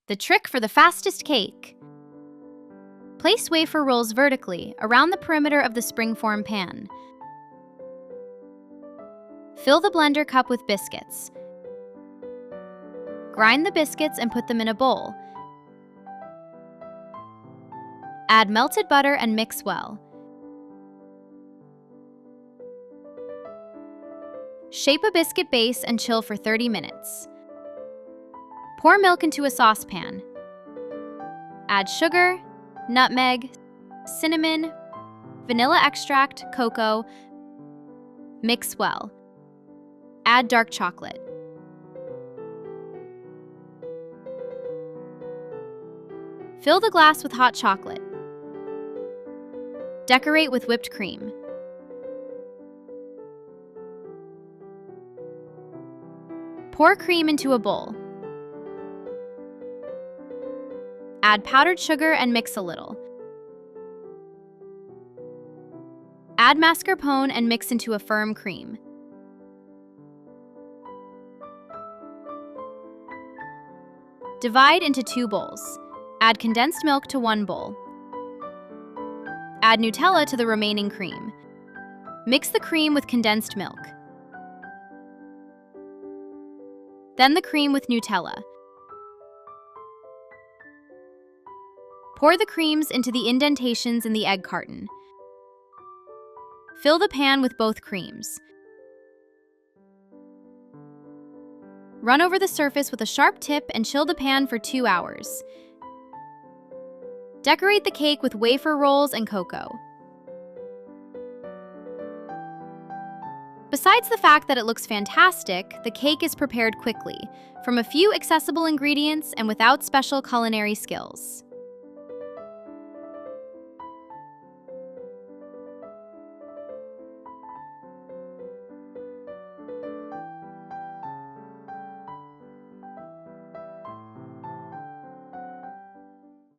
The trick for the fastest cake. Place wafer rolls vertically around the perimeter of the springform pan. Fill the blender cup with biscuits. Grind the biscuits and put them in a bowl. Add melted butter and mix well. Shape a biscuit base and chill for 30 minutes. Pour milk into a saucepan. Add sugar, nutmeg, cinnamon, vanilla extract, cocoa. Mix well. Add dark chocolate. Fill the glass with hot chocolate. Decorate with whipped cream. Pour cream into a bowl. Add powdered sugar and mix a little. Add mascarpone and mix into a firm cream. Divide into 2 bowls. Add condensed milk to 1 bowl. Add Nutella to the remaining cream. Mix the cream with condensed milk. Then the cream with Nutella. Pour the creams into the indentations in the egg carton. Fill the pan with both creams. Run over the surface with a sharp tip and chill the pan for 2 hours. Decorate the cake with wafer rolls and cocoa. Besides the fact that it looks fantastic, the cake is prepared quickly, from a few accessible ingredients and without special culinary skills.